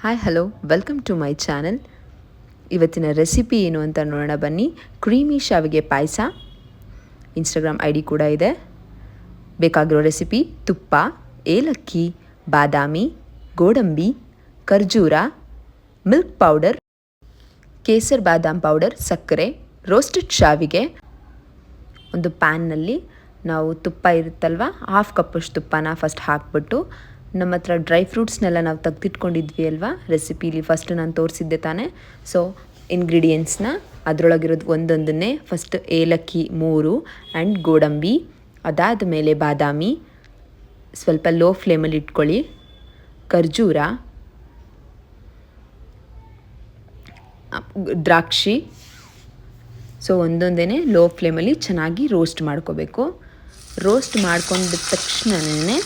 Hi hello welcome to my channel. ಇವತ್ತಿನ recipe ಏನು ಅಂತ ನೋಡೋಣ ಬನ್ನಿ. ಕ್ರೀಮಿ ಶಾವಿಗೆ ಪಾಯಸ. ಇನ್ಸ್ಟಾಗ್ರಾಮ್ ಐ ಡಿ ಕೂಡ ಇದೆ. ಬೇಕಾಗಿರೋ ರೆಸಿಪಿ: ತುಪ್ಪ, ಏಲಕ್ಕಿ, ಬಾದಾಮಿ, ಗೋಡಂಬಿ, ಖರ್ಜೂರ, ಮಿಲ್ಕ್ ಪೌಡರ್, ಕೇಸರ್ ಬಾದಾಮ್ ಪೌಡರ್, ಸಕ್ಕರೆ, ರೋಸ್ಟೆಡ್ ಶಾವಿಗೆ. ಒಂದು ಪ್ಯಾನ್ನಲ್ಲಿ ನಾವು ತುಪ್ಪ ಇರುತ್ತಲ್ವ, 1/2 ಕಪ್ಪಷ್ಟು ತುಪ್ಪನ ಫಸ್ಟ್ ಹಾಕ್ಬಿಟ್ಟು, ನಮ್ಮ ಹತ್ರ ಡ್ರೈ ಫ್ರೂಟ್ಸ್ನೆಲ್ಲ ನಾವು ತೆಗೆದಿಟ್ಕೊಂಡಿದ್ವಿ ಅಲ್ವಾ, ರೆಸಿಪಿಲಿ ಫಸ್ಟ್ ನಾನು ತೋರಿಸಿದ್ದೆ ತಾನೇ. ಸೊ ಇಂಗ್ರೀಡಿಯೆಂಟ್ಸ್ನ ಅದರೊಳಗಿರೋದು ಒಂದೊಂದನ್ನೇ ಫಸ್ಟ್ ಏಲಕ್ಕಿ 3 ಆ್ಯಂಡ್ ಗೋಡಂಬಿ, ಅದಾದ ಮೇಲೆ ಬಾದಾಮಿ, ಸ್ವಲ್ಪ ಲೋ ಫ್ಲೇಮಲ್ಲಿ ಇಟ್ಕೊಳ್ಳಿ, ಖರ್ಜೂರ, ದ್ರಾಕ್ಷಿ. ಸೊ ಒಂದೊಂದೇ ಲೋ ಫ್ಲೇಮಲ್ಲಿ ಚೆನ್ನಾಗಿ ರೋಸ್ಟ್ ಮಾಡ್ಕೋಬೇಕು. ರೋಸ್ಟ್ ಮಾಡ್ಕೊಂಡ ತಕ್ಷಣವೇ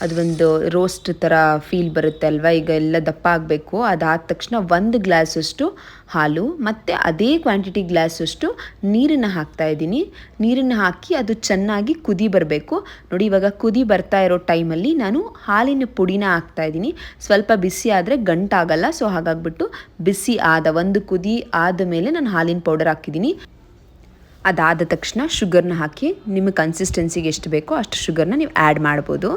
ಅದು ಒಂದು ರೋಸ್ಟ್ ಥರ ಫೀಲ್ ಬರುತ್ತೆ ಅಲ್ವಾ, ಈಗ ಎಲ್ಲ ದಪ್ಪ ಆಗಬೇಕು. ಅದಾದ ತಕ್ಷಣ 1 ಗ್ಲಾಸಷ್ಟು ಹಾಲು ಮತ್ತು ಅದೇ ಕ್ವಾಂಟಿಟಿ ಗ್ಲಾಸಷ್ಟು ನೀರನ್ನು ಹಾಕ್ತಾಯಿದ್ದೀನಿ. ನೀರನ್ನು ಹಾಕಿ ಅದು ಚೆನ್ನಾಗಿ ಕುದಿ ಬರಬೇಕು. ನೋಡಿ, ಇವಾಗ ಕುದಿ ಬರ್ತಾ ಇರೋ ಟೈಮಲ್ಲಿ ನಾನು ಹಾಲಿನ ಪುಡಿನ ಹಾಕ್ತಾಯಿದ್ದೀನಿ. ಸ್ವಲ್ಪ ಬಿಸಿ ಆದರೆ ಗಂಟಾಗಲ್ಲ. ಸೊ ಹಾಗಾಗ್ಬಿಟ್ಟು ಬಿಸಿ ಆದ 1 ಕುದಿ ಆದ ಮೇಲೆ ನಾನು ಹಾಲಿನ ಪೌಡರ್ ಹಾಕಿದ್ದೀನಿ. ಅದಾದ ತಕ್ಷಣ ಶುಗರ್ನ ಹಾಕಿ ನಿಮಗೆ ಕನ್ಸಿಸ್ಟೆನ್ಸಿಗೆ ಎಷ್ಟು ಬೇಕೋ ಅಷ್ಟು ಶುಗರ್ನ ನೀವು ಆ್ಯಡ್ ಮಾಡ್ಬೋದು.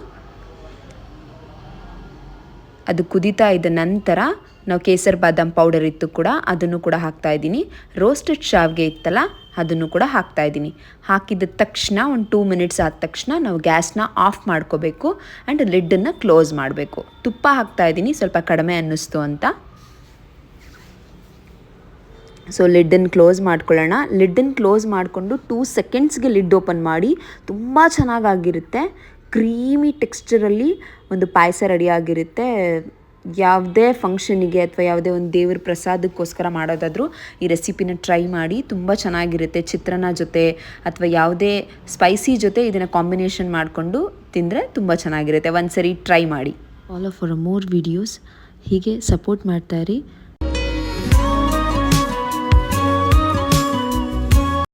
ಅದು ಕುದೀತಾ ಇದ್ದ ನಂತರ ನಾವು ಕೇಸರ್ ಬಾದಾಮ್ ಪೌಡರ್ ಇತ್ತು ಕೂಡ ಅದನ್ನು ಕೂಡ ಹಾಕ್ತಾಯಿದ್ದೀನಿ. ರೋಸ್ಟೆಡ್ ಶಾವಿಗೆ ಇತ್ತಲ್ಲ ಅದನ್ನು ಕೂಡ ಹಾಕ್ತಾಯಿದ್ದೀನಿ. ಹಾಕಿದ ತಕ್ಷಣ ಒಂದು 2 ಮಿನಿಟ್ಸ್ ಆದ ತಕ್ಷಣ ನಾವು ಗ್ಯಾಸ್ನ ಆಫ್ ಮಾಡ್ಕೋಬೇಕು ಆ್ಯಂಡ್ ಲಿಡ್ಡನ್ನು ಕ್ಲೋಸ್ ಮಾಡಬೇಕು. ತುಪ್ಪ ಹಾಕ್ತಾಯಿದ್ದೀನಿ, ಸ್ವಲ್ಪ ಕಡಿಮೆ ಅನ್ನಿಸ್ತು ಅಂತ. ಸೊ ಲಿಡ್ಡನ್ನು ಕ್ಲೋಸ್ ಮಾಡ್ಕೊಳ್ಳೋಣ. ಲಿಡ್ಡನ್ನು ಕ್ಲೋಸ್ ಮಾಡಿಕೊಂಡು 2 ಸೆಕೆಂಡ್ಸ್ಗೆ ಲಿಡ್ ಓಪನ್ ಮಾಡಿ. ತುಂಬ ಚೆನ್ನಾಗಾಗಿರುತ್ತೆ. ಕ್ರೀಮಿ ಟೆಕ್ಸ್ಚರಲ್ಲಿ ಒಂದು ಪಾಯಸ ರೆಡಿಯಾಗಿರುತ್ತೆ. ಯಾವುದೇ ಫಂಕ್ಷನಿಗೆ ಅಥವಾ ಯಾವುದೇ ಒಂದು ದೇವ್ರ ಪ್ರಸಾದಕ್ಕೋಸ್ಕರ ಮಾಡೋದಾದರೂ ಈ ರೆಸಿಪಿನ ಟ್ರೈ ಮಾಡಿ. ತುಂಬ ಚೆನ್ನಾಗಿರುತ್ತೆ. ಚಿತ್ರಾನ್ನ ಜೊತೆ ಅಥವಾ ಯಾವುದೇ ಸ್ಪೈಸಿ ಜೊತೆ ಇದನ್ನು ಕಾಂಬಿನೇಷನ್ ಮಾಡಿಕೊಂಡು ತಿಂದರೆ ತುಂಬ ಚೆನ್ನಾಗಿರುತ್ತೆ. ಒಂದು ಸರಿ ಟ್ರೈ ಮಾಡಿ. Follow for more videos. ಹೀಗೆ ಸಪೋರ್ಟ್ ಮಾಡ್ತಾಯಿರಿ.